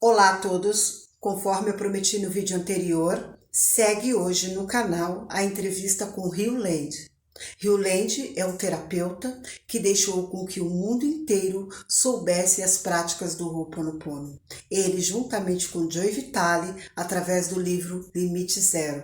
Olá a todos, conforme eu prometi no vídeo anterior, segue hoje no canal a entrevista com H'O LEN. H'O LEN é o terapeuta que deixou com que o mundo inteiro soubesse as práticas do H'O Oponopono. Ele, juntamente com JOE VITALE, através do livro Limite Zero.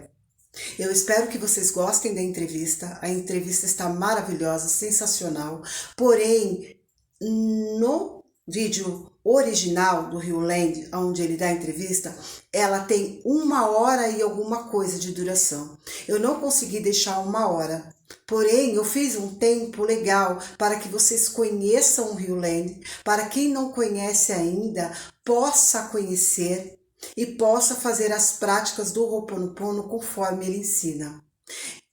Eu espero que vocês gostem da entrevista. A entrevista está maravilhosa, sensacional, porém, no vídeo original do H'O LEN, onde ele dá a entrevista, ela tem 1 hora e alguma coisa de duração. Eu não consegui deixar 1 hora, porém eu fiz um tempo legal para que vocês conheçam o H'O LEN, para quem não conhece ainda, possa conhecer e possa fazer as práticas do H'O Oponopono conforme ele ensina.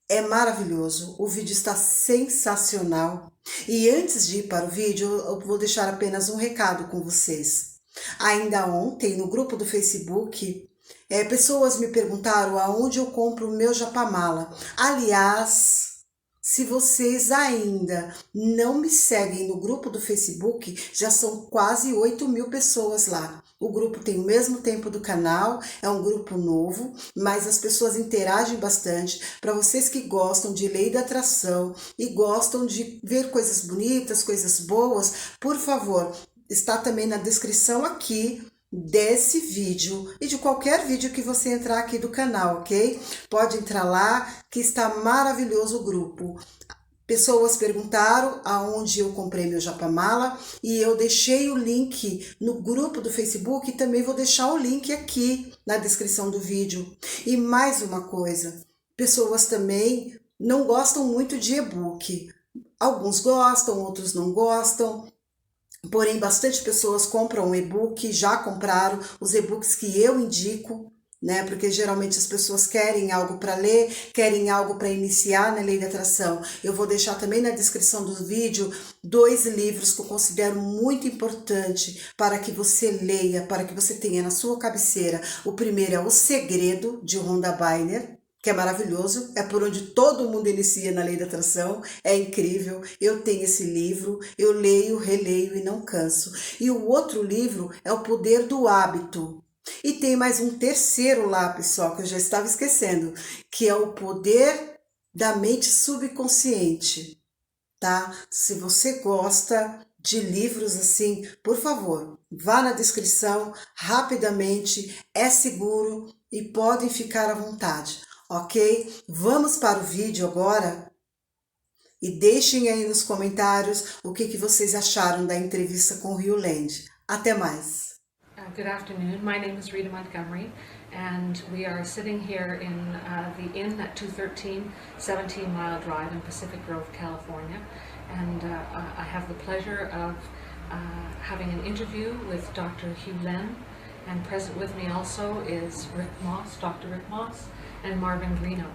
É maravilhoso, o vídeo está sensacional. E antes de ir para o vídeo, eu vou deixar apenas um recado com vocês. Ainda ontem, no grupo do Facebook, pessoas me perguntaram aonde eu compro o meu japamala. Aliás, se vocês ainda não me seguem no grupo do Facebook, já são quase 8.000 pessoas lá. O grupo tem o mesmo tempo do canal, é um grupo novo, mas as pessoas interagem bastante. Para vocês que gostam de lei da atração e gostam de ver coisas bonitas, coisas boas, por favor, está também na descrição aqui desse vídeo e de qualquer vídeo que você entrar aqui do canal, ok? Pode entrar lá que está maravilhoso o grupo. Pessoas perguntaram aonde eu comprei meu japamala e eu deixei o link no grupo do Facebook e também vou deixar o link aqui na descrição do vídeo. E mais uma coisa, pessoas também não gostam muito de e-book. Alguns gostam, outros não gostam. Porém, bastante pessoas compram e-book, já compraram os e-books que eu indico, né? Porque geralmente as pessoas querem algo para ler, querem algo para iniciar na lei da atração. Eu vou deixar também na descrição do vídeo 2 livros que eu considero muito importante para que você leia, para que você tenha na sua cabeceira. O primeiro é O Segredo, de Rhonda Byrne, que é maravilhoso, é por onde todo mundo inicia na lei da atração, é incrível, eu tenho esse livro, eu leio, releio e não canso. E o outro livro é O Poder do Hábito. E tem mais um terceiro lá, pessoal, que eu já estava esquecendo, que é O Poder da Mente Subconsciente, tá? Se você gosta de livros assim, por favor, vá na descrição rapidamente, é seguro e podem ficar à vontade. Ok? Vamos para o vídeo agora e deixem aí nos comentários o que vocês acharam da entrevista com o H'O LEN. Até mais! Good afternoon. My name is Rita Montgomery, and we are sitting here in the inn at 213 17 Mile Drive in Pacific Grove, California. And I have the pleasure of having an interview with Dr. H'O LEN, and present with me also is Rick Moss, Dr. Rick Moss, and Marvin Greeno.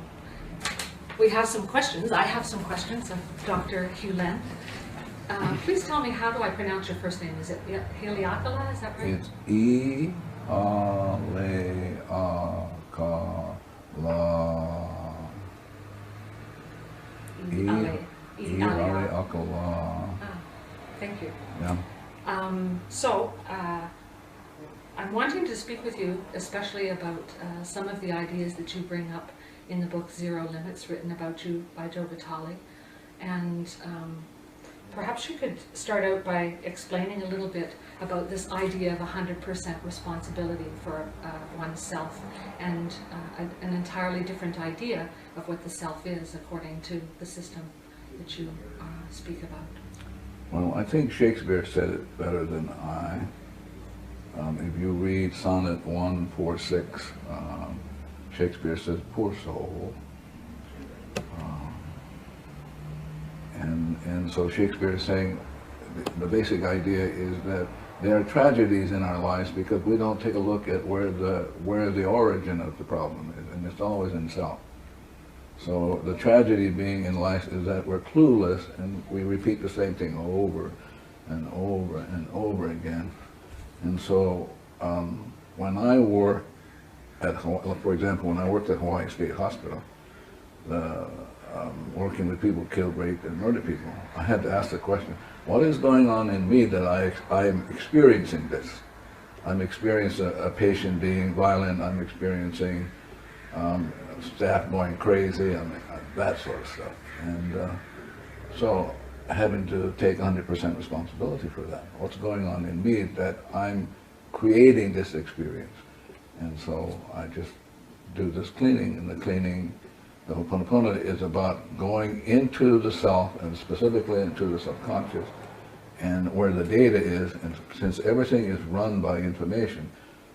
We have some questions. I have some questions of Dr. H'O LEN. Please tell me, how do I pronounce your first name? Is it Haleakala? Is that right? It's E-A-L-E-A-K-A-L-A. E-A-L-E-A-K-A-L-A. Thank you. Yeah. I'm wanting to speak with you, especially about some of the ideas that you bring up in the book Zero Limits, written about you by JOE VITALE. And perhaps you could start out by explaining a little bit about this idea of 100% responsibility for oneself, and an entirely different idea of what the self is according to the system that you speak about. Well, I think Shakespeare said it better than I. If you read Sonnet 146, Shakespeare says, "Poor soul." And so Shakespeare is saying the basic idea is that there are tragedies in our lives because we don't take a look at where the origin of the problem is, and it's always in self. So the tragedy being in life is that we're clueless and we repeat the same thing over and over and over again. And so when I work at, for example, when I worked at Hawaii State Hospital, working with people killed, raped, and murdered people, I had to ask the question, what is going on in me that I am experiencing this? I'm experiencing a patient being violent, I'm experiencing staff going crazy, I mean, that sort of stuff. And so having to take 100% responsibility for that. What's going on in me that I'm creating this experience. And so I just do this cleaning, and the cleaning, the Ho'oponopono is about going into the self, and specifically into the subconscious, and where the data is, and since everything is run by information,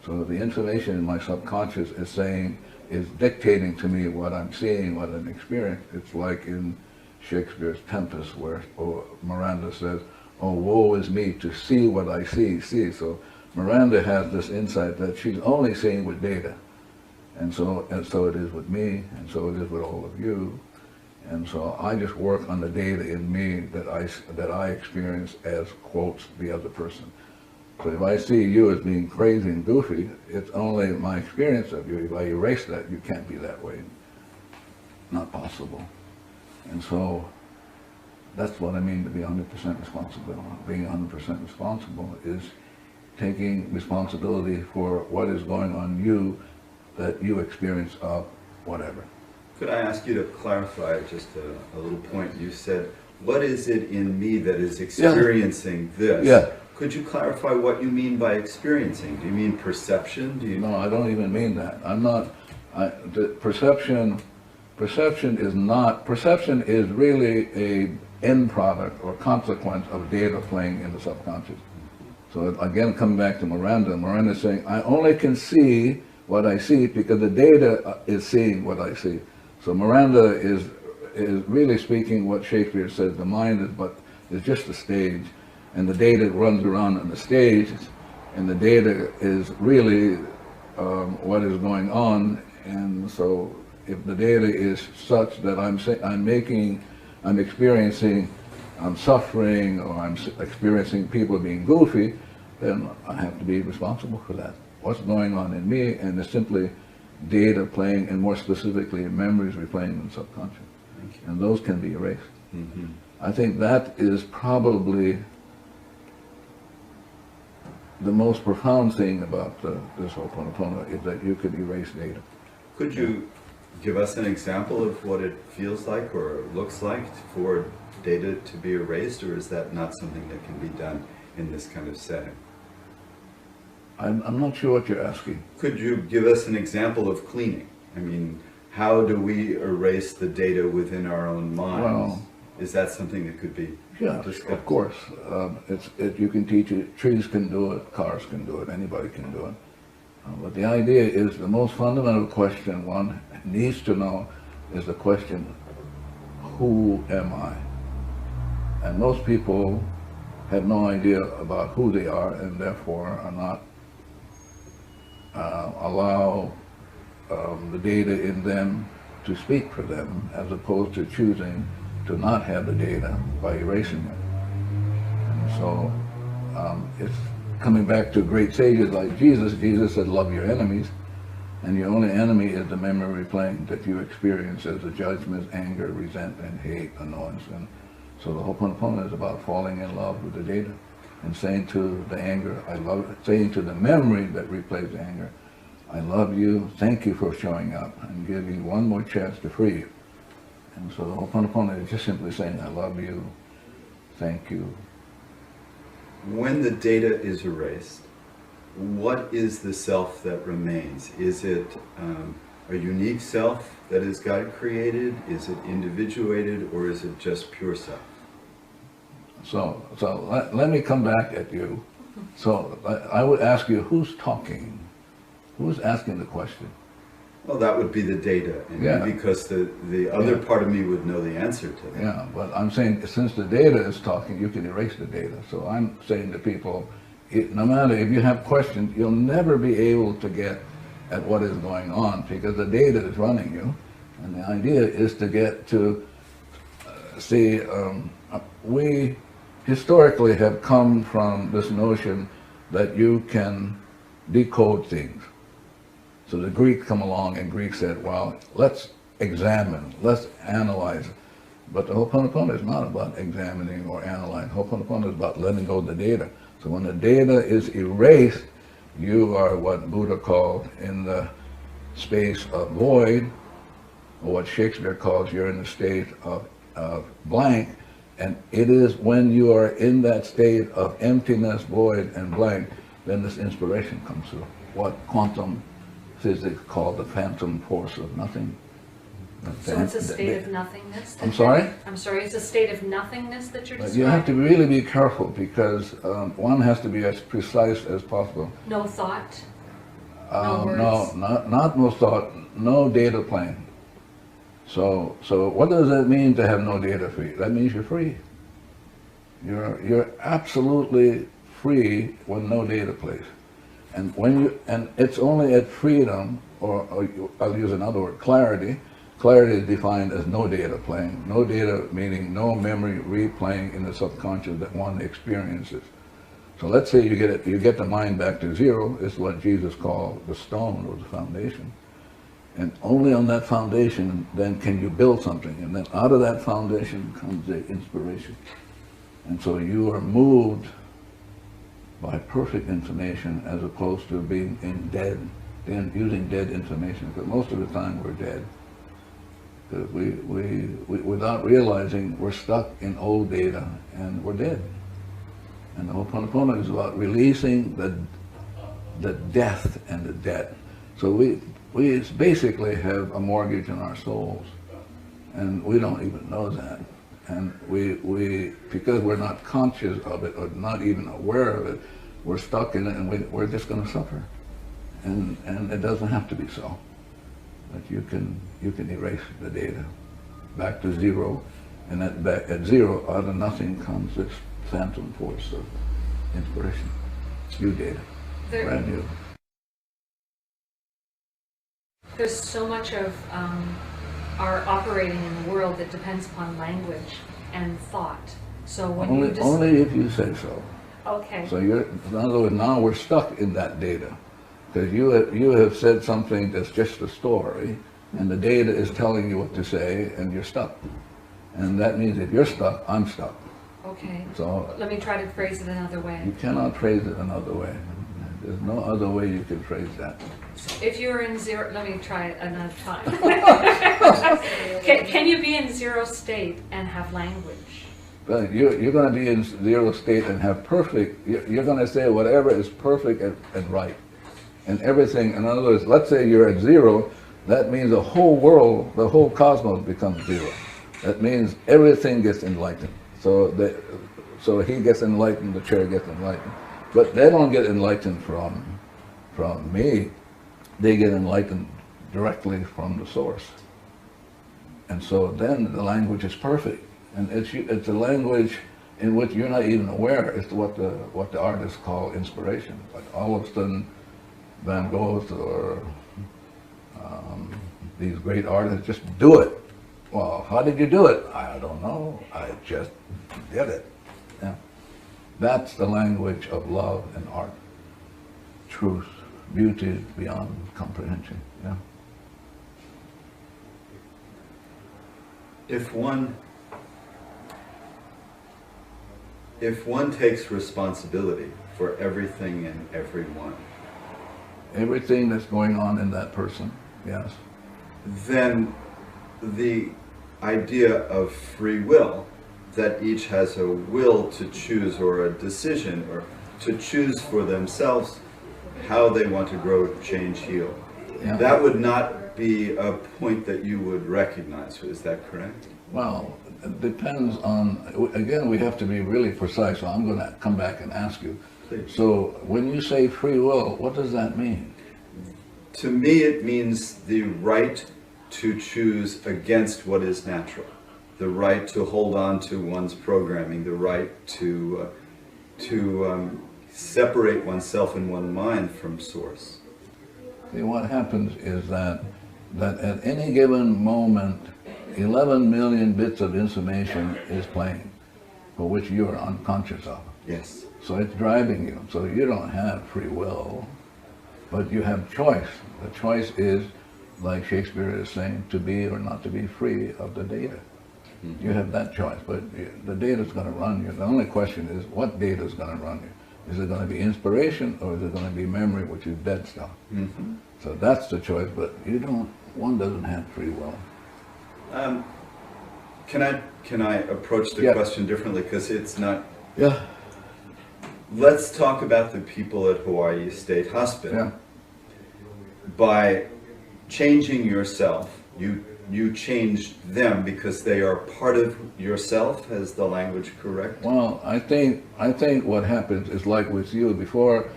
so the information in my subconscious is dictating to me what I'm seeing, what I'm experiencing. It's like in Shakespeare's Tempest, where Miranda says, "Oh, woe is me to see what I see." So Miranda has this insight that she's only seeing with data. And so it is with me, and so it is with all of you. And so I just work on the data in me that I experience as, quotes, the other person. So if I see you as being crazy and goofy, it's only my experience of you. If I erase that, you can't be that way. Not possible. And so that's what I mean to be 100% responsible. Being 100% responsible is taking responsibility for what is going on you that you experience of whatever. Could I ask you to clarify just a little point? You said, what is it in me that is experiencing this? Yeah. Could you clarify what you mean by experiencing? Do you mean perception? Do you? No, I don't even mean that. I'm not, perception is really a end product or consequence of data playing in the subconscious. So again, coming back to Miranda is saying, I only can see what I see because the data is seeing what I see. So Miranda is really speaking what Shakespeare says, the mind is just a stage, and the data runs around on the stage, and the data is really what is going on. And so if the data is such that I'm experiencing suffering, or I'm experiencing people being goofy, then I have to be responsible for that. What's going on in me, and it's simply data playing, and more specifically memories replaying in the subconscious. And those can be erased. Mm-hmm. I think that is probably the most profound thing about this Ho'oponopono, is that you could erase data. Could you give us an example of what it feels like or looks like for data to be erased, or is that not something that can be done in this kind of setting? I'm not sure what you're asking. Could you give us an example of cleaning? I mean, how do we erase the data within our own minds? Well, is that something that could be discussed? Of course. You can teach it. Trees can do it, cars can do it, anybody can do it. But the idea is the most fundamental question one needs to know is the question, who am I? And most people have no idea about who they are, and therefore are not allow the data in them to speak for them, as opposed to choosing to not have the data by erasing it. And so it's coming back to great sages like Jesus. Jesus said, love your enemies, and your only enemy is the memory replaying that you experience as the judgment, anger, resentment, hate, annoyance. And so the Ho'oponopono is about falling in love with the data and saying to the anger, I love it, saying to the memory that replays the anger, I love you, thank you for showing up, and give you one more chance to free you. And so the Ho'oponopono is just simply saying, I love you, thank you. When the data is erased, what is the self that remains? Is it a unique self that is God created? Is it individuated, or is it just pure self? So let me come back at you. So I would ask you, who's talking? Who's asking the question? Well, that would be the data, and because the other part of me would know the answer to that. Yeah, but I'm saying since the data is talking, you can erase the data. So I'm saying to people, no matter if you have questions, you'll never be able to get at what is going on, because the data is running you. And the idea is to get to see, we historically have come from this notion that you can decode things. So the Greeks come along, and Greeks said, well, let's examine, let's analyze. But the Ho'oponopono is not about examining or analyzing. Ho'oponopono is about letting go of the data. So when the data is erased, You are what Buddha called in the space of void, or what Shakespeare calls you're in the state of blank, and it is when you are in that state of emptiness, void, and blank, then this inspiration comes through. What quantum physics called the phantom force of nothing. So it's a state of nothingness? I'm sorry? I'm sorry, it's a state of nothingness that you're describing? You have to really be careful because one has to be as precise as possible. No thought? No words? No, not no thought, no data plane. So what does that mean to have no data free? That means you're free. You're absolutely free when no data plays. And it's only at freedom, or I'll use another word, clarity. Clarity is defined as no data playing. No data meaning no memory replaying in the subconscious that one experiences. So let's say you get the mind back to zero. It's what Jesus called the stone or the foundation. And only on that foundation then can you build something. And then out of that foundation comes the inspiration. And so you are moved by perfect information as opposed to being using dead information. Because most of the time we're dead. Because we without realizing, we're stuck in old data and we're dead. And the Ho'oponopono is about releasing the death and the debt. So we basically have a mortgage on our souls, and we don't even know that. And because we're not conscious of it or not even aware of it, we're stuck in it, and we're just going to suffer. And it doesn't have to be so. But you can erase the data back to zero, and at zero, out of nothing comes this phantom force of inspiration. New data, brand new. There's so much of our operating in the world that depends upon language and thought. So when only if you say so. Okay. So in other words, now we're stuck in that data. Because you have said something that's just a story, and the data is telling you what to say, and you're stuck. And that means if you're stuck, I'm stuck. Okay. So let me try to phrase it another way. You cannot phrase it another way. There's no other way you can phrase that. If you're in zero, let me try it another time. Can you be in zero state and have language? But you're going to be in zero state and have perfect, you're going to say whatever is perfect and right. And everything, in other words, let's say you're at zero, that means the whole world, the whole cosmos becomes zero. That means everything gets enlightened. So he gets enlightened, the chair gets enlightened. But they don't get enlightened from me. They get enlightened directly from the source. And so then the language is perfect. And it's a language in which you're not even aware. It's what the artists call inspiration. Like all of a sudden, Van Gogh or these great artists just do it. Well, how did you do it? I don't know. I just did it. Yeah. That's the language of love and art. Truth, beauty beyond comprehension. Yeah. If one takes responsibility for everything and everyone, everything that's going on in that person, yes. Then the idea of free will, that each has a will to choose or a decision or to choose for themselves how they want to grow, change, heal. Yeah. That would not be a point that you would recognize, is that correct? Well, it depends on, again, we have to be really precise, so I'm going to come back and ask you. Please. So when you say free will, what does that mean? To me, it means the right to choose against what is natural, the right to hold on to one's programming, the right to separate oneself in one mind from source. See, what happens is that at any given moment, 11 million bits of information is playing, for which you are unconscious of. Yes. So it's driving you. So you don't have free will, but you have choice. The choice is, like Shakespeare is saying, to be or not to be free of the data. You have that choice, but the data is going to run you. The only question is, what data is going to run you? Is it going to be inspiration, or is it going to be memory, which is dead stuff? Mm-hmm. So that's the choice, but one doesn't have free will. Can I approach the Yeah. question differently, because it's not... Yeah. Let's talk about the people at Hawaii State Hospital. Yeah. By changing yourself, you changed them because they are part of yourself. Is the language correct? Well, I think what happens is like with you. Before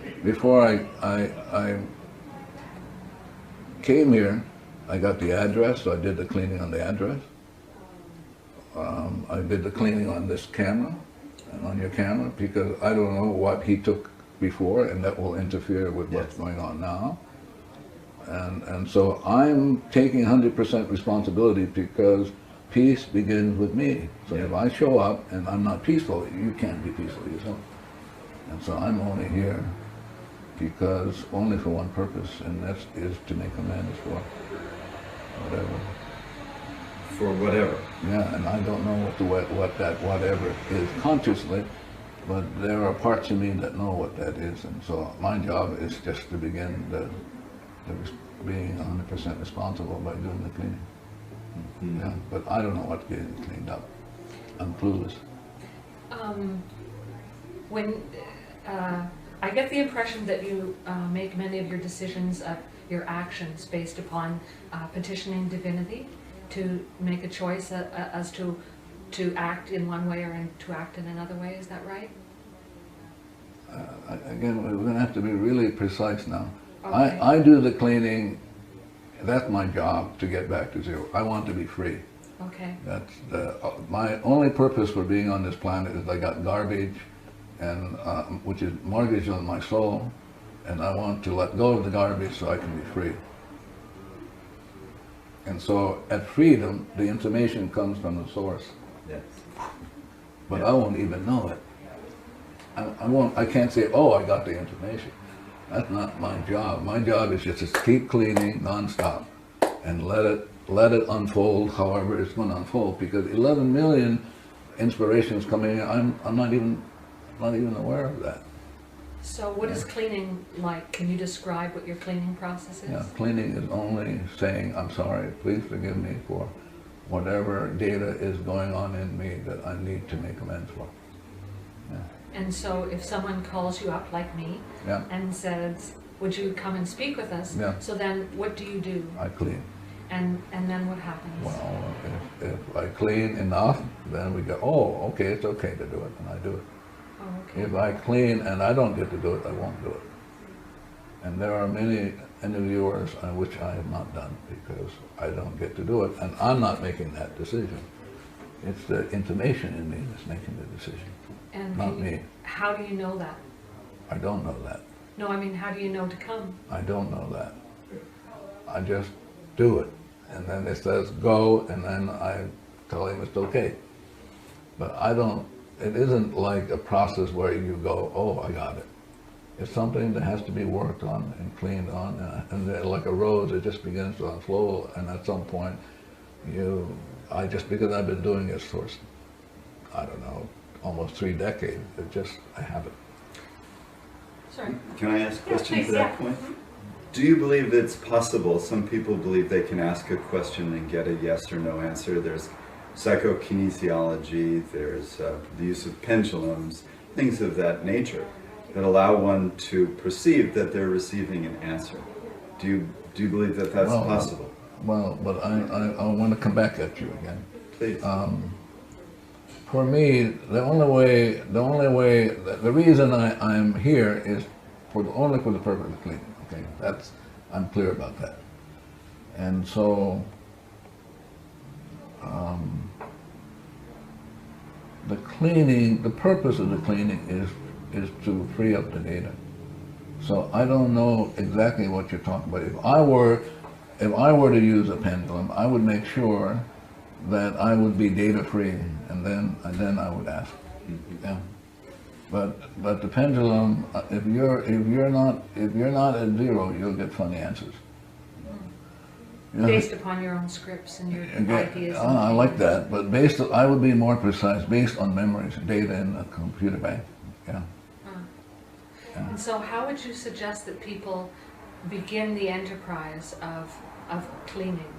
I came here, I got the address, so I did the cleaning on the address. I did the cleaning on this camera and on your camera, because I don't know what he took before, and that will interfere with what's going on now. And so I'm taking 100% responsibility, because peace begins with me. So if I show up and I'm not peaceful, you can't be peaceful yourself. And so I'm only here because only for one purpose, and that is to make amends for whatever. For whatever. Yeah, and I don't know what that whatever is consciously, but there are parts of me that know what that is, and so my job is just to begin being 100% responsible by doing the cleaning. Mm-hmm. Yeah, but I don't know what's getting cleaned up. I'm clueless. I get the impression that you make many of your decisions, your actions, based upon petitioning divinity to make a choice as to act in one way or to act in another way. Is that right? Again, we're going to have to be really precise now. Okay. I do the cleaning. That's my job, to get back to zero. I want to be free. Okay. That's my only purpose for being on this planet is I got garbage, and which is mortgaged on my soul, and I want to let go of the garbage so I can be free. And so at freedom, the information comes from the source. Yes. But I won't even know it. I can't say, oh, I got the information. That's not my job. My job is just to keep cleaning nonstop and let it unfold however it's going to unfold, because 11 million inspirations coming in, I'm not even aware of that. So what is cleaning like? Can you describe what your cleaning process is? Yeah, cleaning is only saying, I'm sorry, please forgive me for whatever data is going on in me that I need to make amends for. Yeah. And so if someone calls you up like me Yeah. and says, would you come and speak with us? Yeah. So then what do you do? I clean. And then what happens? Well, if I clean enough, then we go, oh, okay, it's okay to do it, and I do it. Oh, okay. If I clean and I don't get to do it, I won't do it. And there are many interviewers on which I have not done because I don't get to do it, and I'm not making that decision. It's the information in me that's making the decision, And not me. How do you know that? I don't know that. No, I mean, how do you know to come? I don't know that. I just do it. And then it says go, and then I tell him it's okay. But it isn't like a process where you go, oh, I got it. It's something that has to be worked on and cleaned on, and then like a rose, it just begins to unfold, and at some point, because I've been doing this for, I don't know, almost 3 decades, I have it. Sorry. Can I ask a question please, to that yeah. point? Do you believe it's possible? Some people believe they can ask a question and get a yes or no answer. There's psychokinesiology, there's the use of pendulums, things of that nature that allow one to perceive that they're receiving an answer. Do you believe that that's possible? Well, but I want to come back at you again. Please. For me, the reason I'm here is only for the purpose of cleaning. Okay, I'm clear about that. And so, the purpose of the cleaning is to free up the data. So I don't know exactly what you're talking about. If I were to use a pendulum, I would make sure that I would be data free, and then I would ask. Yeah. But the pendulum, if you're not at zero, you'll get funny answers. Based upon your own scripts and your ideas. I like that, but I would be more precise, based on memories, data in a computer bank. Yeah. Yeah. And so how would you suggest that people begin the enterprise of cleaning?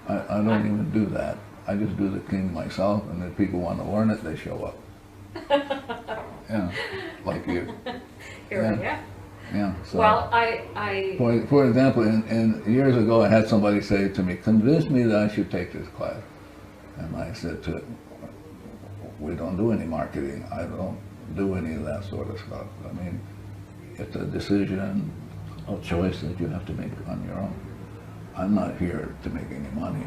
I don't even do that. I just do the cleaning myself, and if people want to learn it, they show up. Yeah, like you. Here Yeah. we go. Yeah. So, Well, for example, in years ago, I had somebody say to me, "Convince me that I should take this class," and I said to, "We don't do any marketing. I don't do any of that sort of stuff. I mean, it's a decision, a choice that you have to make on your own. I'm not here to make any money.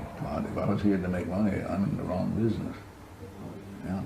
If I was here to make money, I'm in the wrong business." Yeah.